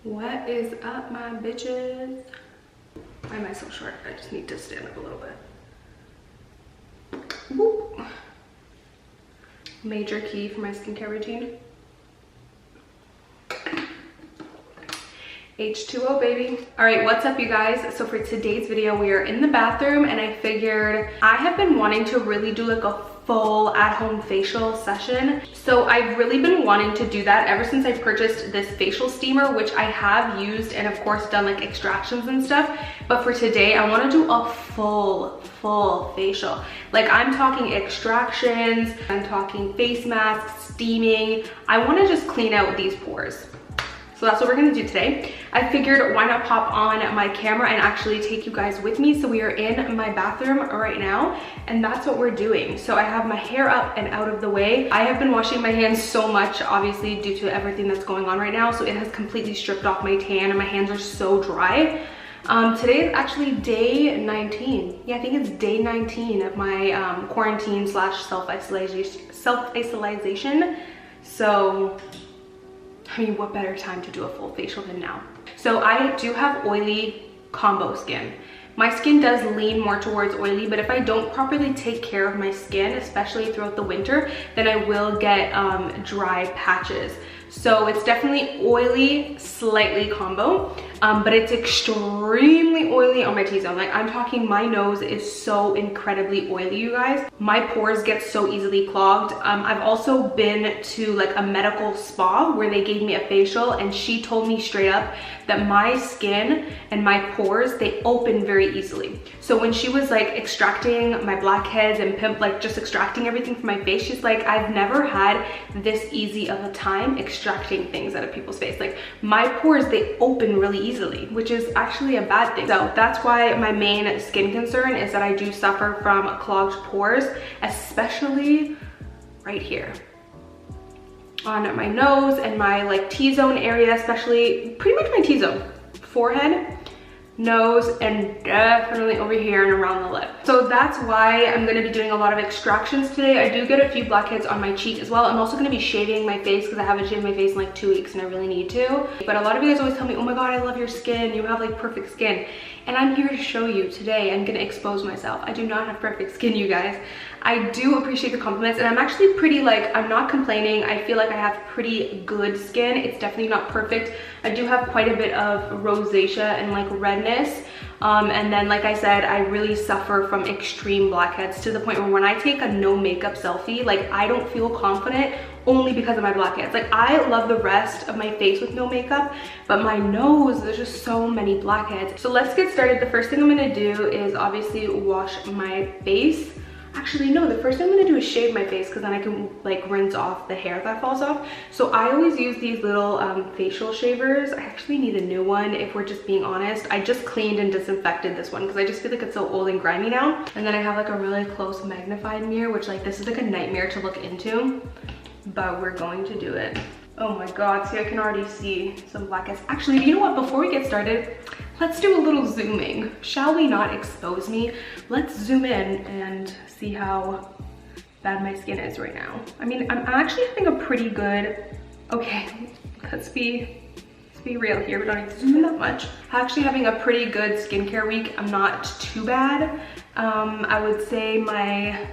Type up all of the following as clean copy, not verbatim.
What is up, my bitches? Why am I so short? I just need to stand up a little bit. Whoop. Major key for my skincare routine. H2O, baby. All right, what's up, you guys? So for today's video, we are in the bathroom, and I figured I have been wanting to really do like a full at-home facial session. So I've really been wanting to do that ever since I purchased this facial steamer, which I have used and of course done like extractions and stuff. But for today, I want to do a full facial. Like, I'm talking extractions, I'm talking face masks, steaming. I want to just clean out these pores. So that's what we're gonna do today. I figured why not pop on my camera and actually take you guys with me. So we are in my bathroom right now, and that's what we're doing. So I have my hair up and out of the way. I have been washing my hands so much, obviously due to everything that's going on right now. So it has completely stripped off my tan and my hands are so dry. Today is actually day 19. Yeah, I think it's day 19 of my quarantine slash self-isolation. So I mean, what better time to do a full facial than now? So I do have oily combo skin. My skin does lean more towards oily, but if I don't properly take care of my skin, especially throughout the winter, then I will get dry patches. So it's definitely oily, slightly combo, but it's extremely oily on my T-zone. Like, I'm talking, my nose is so incredibly oily, you guys. My pores get so easily clogged. I've also been to like a medical spa where they gave me a facial, and she told me straight up that my skin and my pores, they open very easily. So when she was like extracting my blackheads and like just extracting everything from my face, she's like, I've never had this easy of a time extracting things out of people's face. Like, my pores, they open really easily, which is actually a bad thing. So that's why my main skin concern is that I do suffer from clogged pores, especially right here on my nose and my like T-zone area, especially pretty much my T-zone, forehead, nose, and definitely over here and around the lip. So that's why I'm going to be doing a lot of extractions today. I do get a few blackheads on my cheek as well. I'm also going to be shaving my face because I haven't shaved my face in like 2 weeks and I really need to. But a lot of you guys always tell me, oh my god, I love your skin, you have like perfect skin. And I'm here to show you today. I'm going to expose myself. I do not have perfect skin, you guys. I do appreciate the compliments, and I'm actually pretty, like, I'm not complaining. I feel like I have pretty good skin. It's definitely not perfect. I do have quite a bit of rosacea and like redness. And then, like I said, I really suffer from extreme blackheads to the point where when I take a no makeup selfie, like, I don't feel confident only because of my blackheads. Like, I love the rest of my face with no makeup, but my nose, there's just so many blackheads. So let's get started. The first thing I'm gonna do is obviously wash my face. Actually, no, the first thing I'm gonna do is shave my face because then I can like rinse off the hair that falls off. So I always use these little facial shavers. I actually need a new one if we're just being honest. I just cleaned and disinfected this one because I just feel like it's so old and grimy now. And then I have like a really close magnified mirror, which like this is like a nightmare to look into, but we're going to do it. Oh my god, see, I can already see some blackheads. Actually, you know what, before we get started, let's do a little zooming. Shall we not expose me? Let's zoom in and see how bad my skin is right now. I mean, I'm actually having a pretty good, okay, let's be real here. We don't need to zoom in that much. I'm actually having a pretty good skincare week. I'm not too bad. I would say my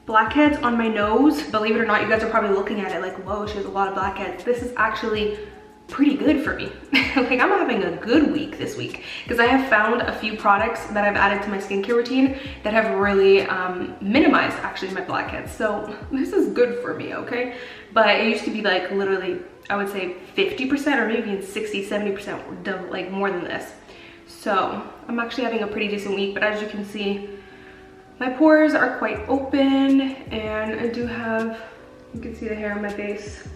blackheads on my nose, believe it or not, you guys are probably looking at it like, whoa, she has a lot of blackheads. This is actually pretty good for me. Like, I'm having a good week this week because I have found a few products that I've added to my skincare routine that have really minimized actually my blackheads. So this is good for me, okay? But it used to be like literally, I would say 50% or maybe even 60, 70% like more than this. So I'm actually having a pretty decent week, but as you can see, my pores are quite open, and I do have, you can see the hair on my face.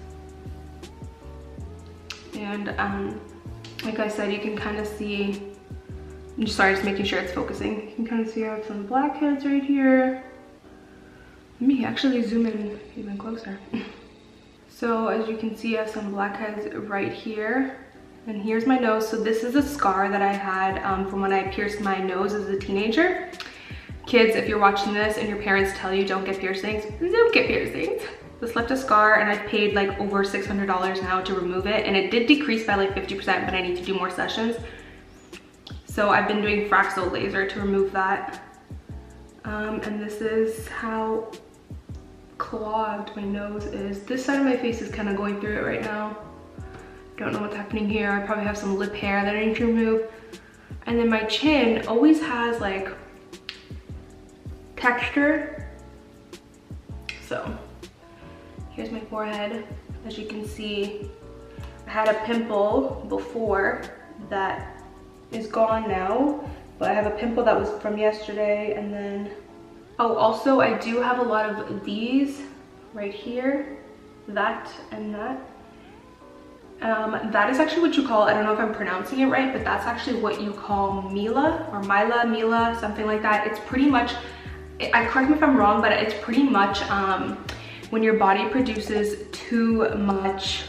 And like I said, you can kind of see, I'm just making sure it's focusing. You can kind of see I have some blackheads right here. Let me actually zoom in even closer. So as you can see, I have some blackheads right here. And here's my nose. So this is a scar that I had from when I pierced my nose as a teenager. Kids, if you're watching this and your parents tell you don't get piercings, don't get piercings. This left a scar and I've paid like over $600 now to remove it, and it did decrease by like 50%, but I need to do more sessions. So I've been doing Fraxel laser to remove that. And this is how clogged my nose is. This side of my face is kind of going through it right now. Don't know what's happening here. I probably have some lip hair that I need to remove. And then my chin always has like texture. So here's my forehead. As you can see, I had a pimple before that is gone now, but I have a pimple that was from yesterday. And then, oh, also I do have a lot of these right here, that and that. That is actually what you call, I don't know if I'm pronouncing it right, but that's actually what you call Mila or Mila, something like that. It's pretty much, correct me if I'm wrong, but it's pretty much when your body produces too much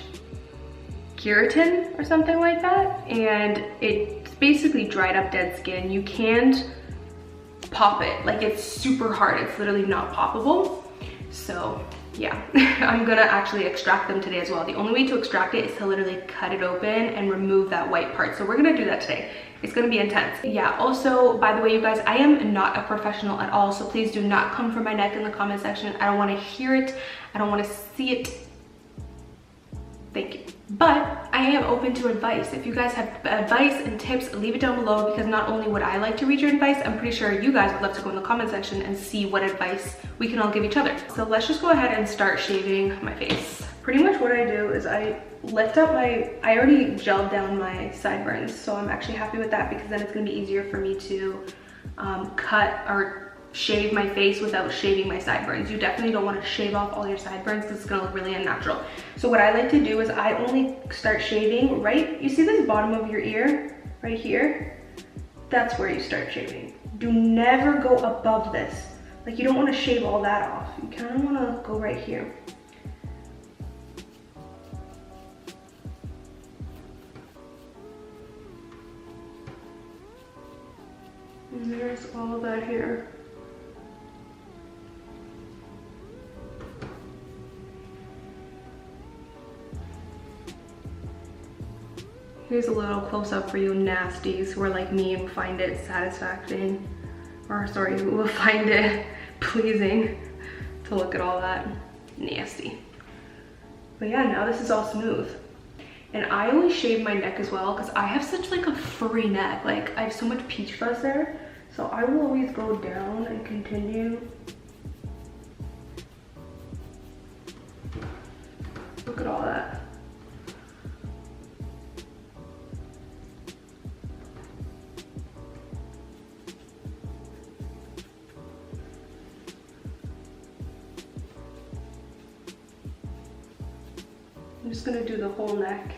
keratin or something like that, and it's basically dried up dead skin. You can't pop it, like it's super hard. It's literally not poppable. So yeah, I'm gonna actually extract them today as well. The only way to extract it is to literally cut it open and remove that white part. So we're gonna do that today. It's gonna be intense. Yeah, also, by the way, you guys, I am not a professional at all, so please do not come for my neck in the comment section. I don't wanna hear it. I don't wanna see it. Thank you. But I am open to advice. If you guys have advice and tips, leave it down below, because not only would I like to read your advice, I'm pretty sure you guys would love to go in the comment section and see what advice we can all give each other. So let's just go ahead and start shaving my face. Pretty much what I do is I lift up I already gelled down my sideburns, so I'm actually happy with that, because then it's gonna be easier for me to cut or shave my face without shaving my sideburns. You definitely don't want to shave off all your sideburns because it's going to look really unnatural. So what I like to do is I only start shaving right, you see this bottom of your ear right here? That's where you start shaving. Do never go above this. Like, you don't want to shave all that off. You kind of want to go right here. And there's all that here. Here's a little close up for you nasties who are like me and find it satisfying, or sorry, who will find it pleasing to look at all that nasty. But yeah, now this is all smooth. And I always shave my neck as well, because I have such like a furry neck. Like, I have so much peach fuzz there. So I will always go down and continue. Look at all that. I'm just gonna do the whole neck.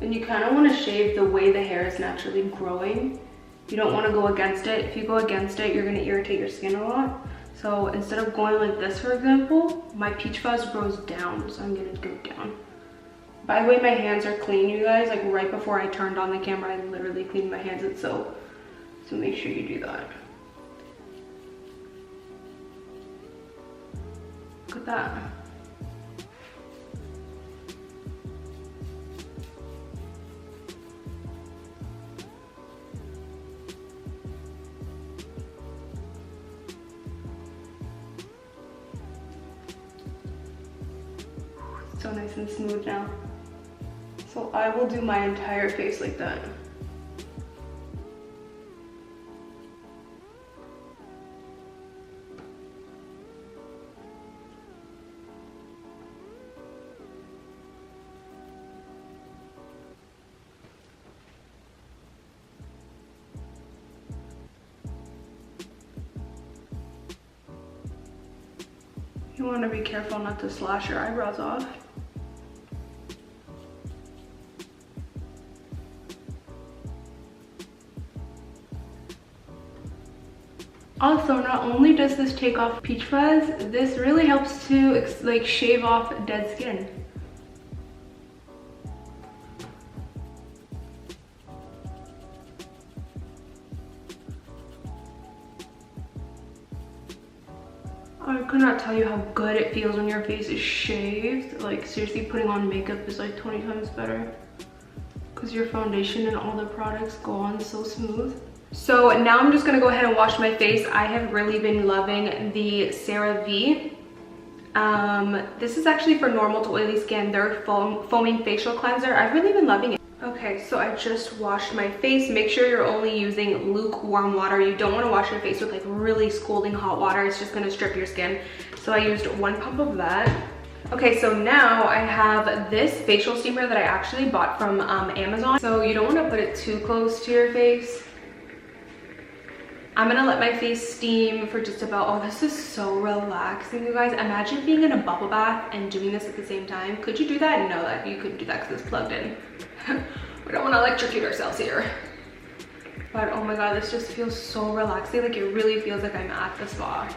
And you kind of want to shave the way the hair is naturally growing. You don't want to go against it. If you go against it, you're going to irritate your skin a lot. So instead of going like this, for example, my peach fuzz grows down, so I'm going to go down. By the way, my hands are clean, you guys. Like, right before I turned on the camera, I literally cleaned my hands with soap. So make sure you do that. Look at that. So nice and smooth now. So I will do my entire face like that. You want to be careful not to slash your eyebrows off. Also, not only does this take off peach fuzz, this really helps to like shave off dead skin. I could not tell you how good it feels when your face is shaved. Like seriously, putting on makeup is like 20 times better because your foundation and all the products go on so smooth. So now I'm just gonna go ahead and wash my face. I have really been loving the CeraVe. This is actually for normal to oily skin. Their foaming facial cleanser. I've really been loving it. Okay, so I just washed my face. Make sure you're only using lukewarm water. You don't want to wash your face with like really scalding hot water. It's just going to strip your skin. So I used 1 pump of that. Okay, so now I have this facial steamer that I actually bought from Amazon. So you don't want to put it too close to your face. I'm gonna let my face steam for just about, oh, this is so relaxing, you guys. Imagine being in a bubble bath and doing this at the same time. Could you do that? No, that you couldn't do that because it's plugged in. We don't want to electrocute ourselves here. But oh my god, this just feels so relaxing. Like it really feels like I'm at the spa.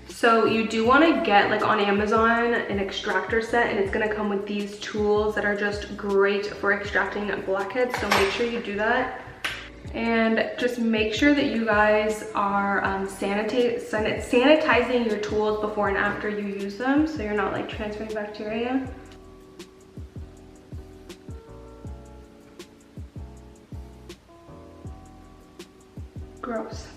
So you do want to get like on Amazon an extractor set, and it's going to come with these tools that are just great for extracting blackheads. So make sure you do that. And just make sure that you guys are sanitizing your tools before and after you use them, so you're not like transferring bacteria. Gross.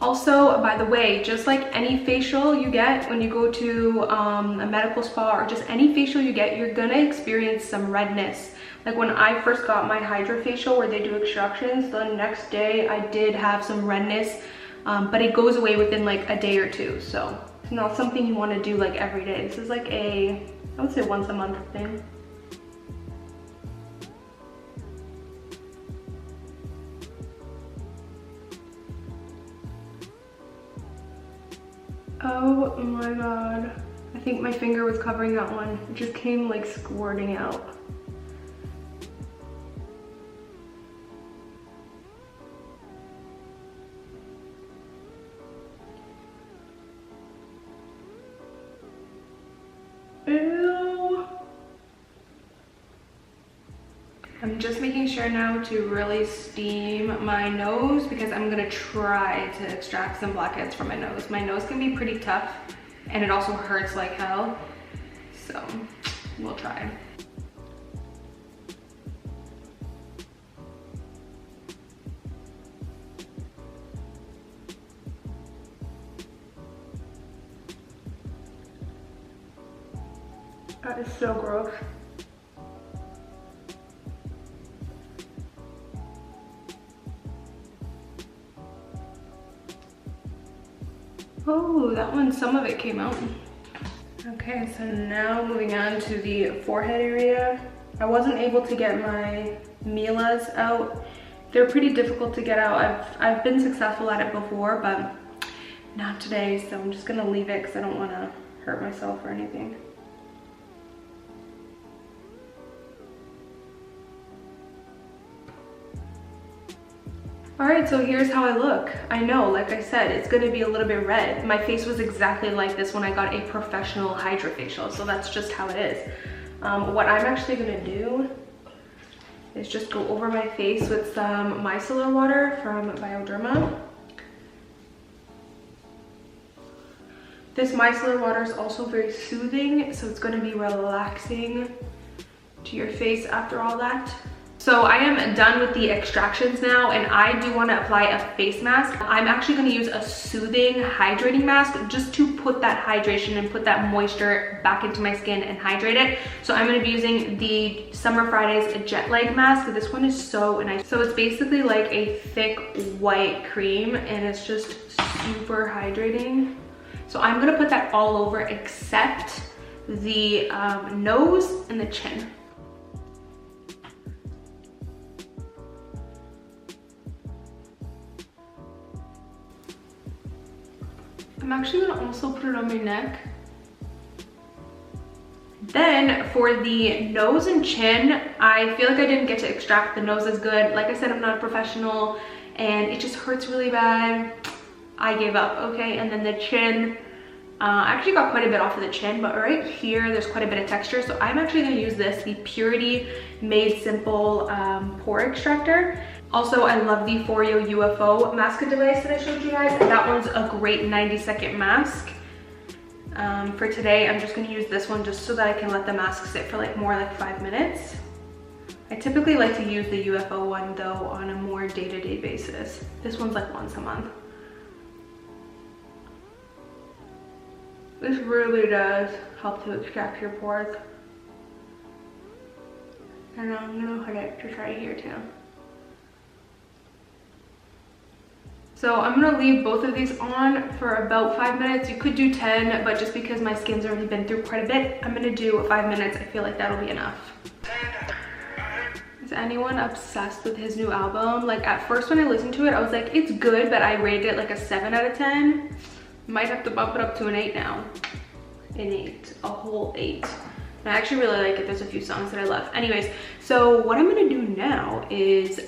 Also, by the way, just like any facial you get when you go to a medical spa or just any facial you get, you're gonna experience some redness. Like when I first got my hydrofacial where they do extractions, the next day I did have some redness, but it goes away within like a day or two. So it's not something you want to do like every day. This is like I would say once a month thing. Oh my god. I think my finger was covering that one. It just came like squirting out. Ew. I'm just making sure now to really steam my nose because I'm gonna try to extract some blackheads from my nose. My nose can be pretty tough and it also hurts like hell. So we'll try. That is so gross. Oh, that one, some of it came out. Okay, so now moving on to the forehead area. I wasn't able to get my Milas out. They're pretty difficult to get out. I've been successful at it before, but not today, so I'm just gonna leave it because I don't want to hurt myself or anything. All right, so here's how I look. I know, like I said, it's gonna be a little bit red. My face was exactly like this when I got a professional hydrofacial, so that's just how it is. What I'm actually gonna do is just go over my face with some micellar water from Bioderma. This micellar water is also very soothing, so it's gonna be relaxing to your face after all that. So I am done with the extractions now, and I do want to apply a face mask. I'm actually going to use a soothing hydrating mask just to put that hydration and put that moisture back into my skin and hydrate it. So I'm going to be using the Summer Fridays Jet Lag mask. This one is so nice. So it's basically like a thick white cream and it's just super hydrating. So I'm going to put that all over except the nose and the chin. I'm actually gonna also put it on my neck. Then for the nose and chin, I feel like I didn't get to extract the nose as good. Like I said, I'm not a professional and it just hurts really bad. I gave up, okay? And then the chin, I actually got quite a bit off of the chin, but right here, there's quite a bit of texture. So I'm actually gonna use this, the Purity Made Simple Pore Extractor. Also, I love the Foreo UFO mask device that I showed you guys. That one's a great 90-second mask. For today, I'm just gonna use this one just so that I can let the mask sit for like more like 5 minutes. I typically like to use the UFO one though on a more day-to-day basis. This one's like once a month. This really does help to extract your pores. And I'm gonna put it just right here too. So I'm gonna leave both of these on for about 5 minutes. You could do 10, but just because my skin's already been through quite a bit, I'm gonna do 5 minutes. I feel like that'll be enough. Is anyone obsessed with his new album? Like at first when I listened to it, I was like, it's good, but I rated it like a 7 out of 10. Might have to bump it up to an 8 now. An 8, a whole 8. And I actually really like it. There's a few songs that I love. Anyways, so what I'm gonna do now is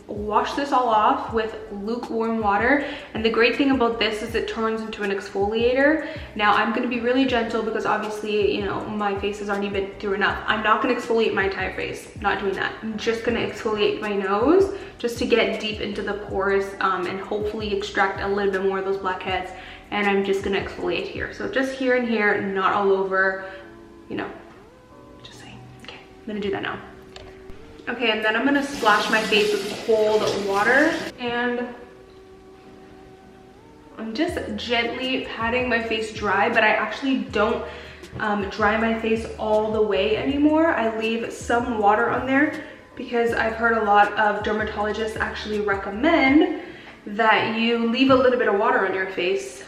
wash this all off with lukewarm water. And the great thing about this is it turns into an exfoliator. Now I'm gonna be really gentle because obviously, you know, my face has already been through enough. I'm not gonna exfoliate my entire face, not doing that. I'm just gonna exfoliate my nose just to get deep into the pores and hopefully extract a little bit more of those blackheads. And I'm just gonna exfoliate here. So just here and here, not all over, you know, just saying. Okay, I'm gonna do that now. Okay, and then I'm gonna splash my face with cold water, and I'm just gently patting my face dry, but I actually don't dry my face all the way anymore. I leave some water on there because I've heard a lot of dermatologists actually recommend that you leave a little bit of water on your face.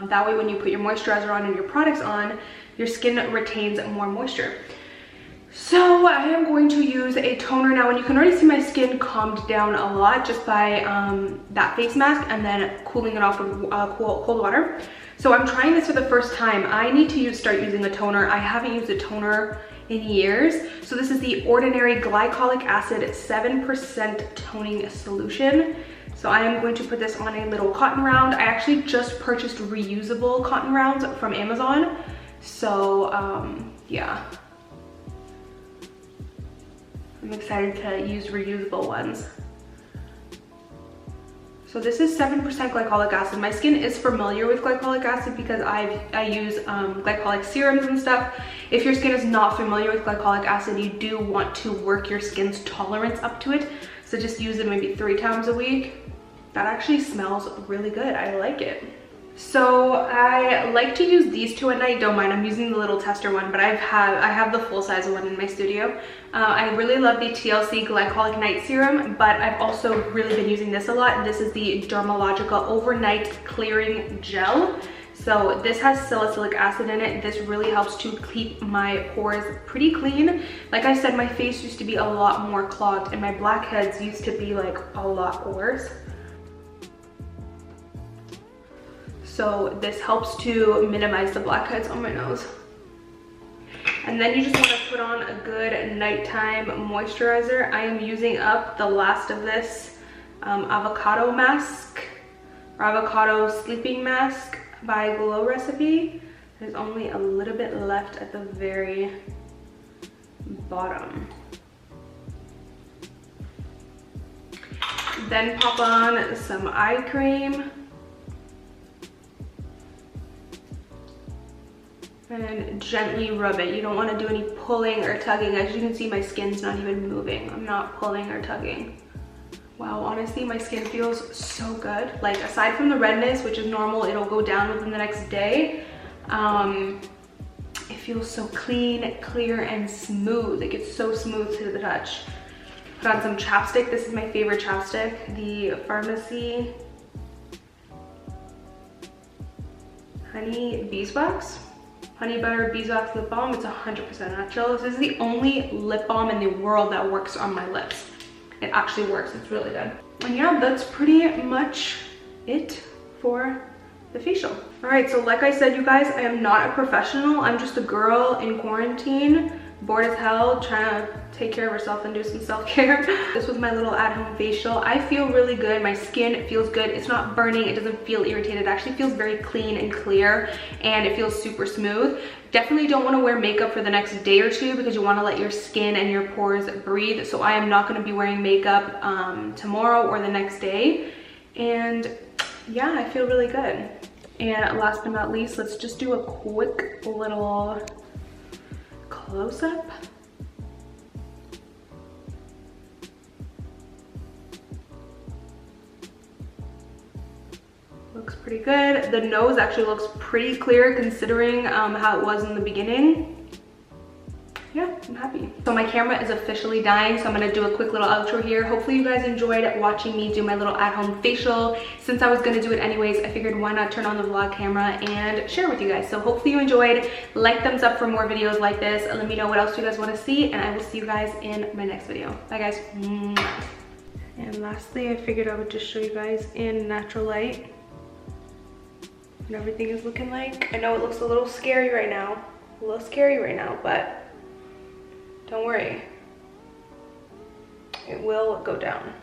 That way when you put your moisturizer on and your products on, your skin retains more moisture. So I am going to use a toner now, and you can already see my skin calmed down a lot just by that face mask and then cooling it off with cold water. So I'm trying this for the first time. I need to start using a toner. I haven't used a toner in years. So this is the Ordinary Glycolic Acid 7% Toning Solution. So I am going to put this on a little cotton round. I actually just purchased reusable cotton rounds from Amazon. So yeah, I'm excited to use reusable ones. So this is 7% glycolic acid. My skin is familiar with glycolic acid because I use glycolic serums and stuff. If your skin is not familiar with glycolic acid, you do want to work your skin's tolerance up to it. So just use it maybe 3 times a week. That actually smells really good. I like it. So I like to use these two at night. Don't mind, I'm using the little tester one, but I have the full size one in my studio. I really love the TLC Glycolic Night Serum, but I've also really been using this a lot. This is the Dermalogica Overnight Clearing Gel. So this has salicylic acid in it. This really helps to keep my pores pretty clean. Like I said, my face used to be a lot more clogged and my blackheads used to be like a lot worse. So this helps to minimize the blackheads on my nose. And then you just want to put on a good nighttime moisturizer. I am using up the last of this avocado mask, or avocado sleeping mask by Glow Recipe. There's only a little bit left at the very bottom. Then pop on some eye cream. And gently rub it. You don't want to do any pulling or tugging. As you can see, my skin's not even moving. I'm not pulling or tugging. Wow, honestly, my skin feels so good. Like, aside from the redness, which is normal, it'll go down within the next day. It feels so clean, clear, and smooth. Like, it's so smooth to the touch. Put on some chapstick. This is my favorite chapstick. The Pharmacy Honey Beeswax. Honey Butter Beeswax Lip Balm. It's 100% natural. This is the only lip balm in the world that works on my lips. It actually works. It's really good. And yeah, that's pretty much it for the facial. All right, so like I said, you guys, I am not a professional. I'm just a girl in quarantine bored as hell, trying to take care of herself and do some self-care. This was my little at-home facial. I feel really good. My skin feels good. It's not burning. It doesn't feel irritated. It actually feels very clean and clear, and it feels super smooth. Definitely don't want to wear makeup for the next day or two because you want to let your skin and your pores breathe. So I am not going to be wearing makeup tomorrow or the next day. And yeah, I feel really good. And last but not least, let's just do a quick little close-up. Looks pretty good. The nose actually looks pretty clear considering how it was in the beginning. Yeah, I'm happy. So my camera is officially dying, so I'm gonna do a quick little outro here. Hopefully you guys enjoyed watching me do my little at-home facial. Since I was gonna do it anyways, I figured why not turn on the vlog camera and share with you guys. So hopefully you enjoyed. Like, thumbs up for more videos like this. Let me know what else you guys wanna see, and I will see you guys in my next video. Bye guys. And lastly, I figured I would just show you guys in natural light what everything is looking like. I know it looks a little scary right now, but don't worry, it will go down.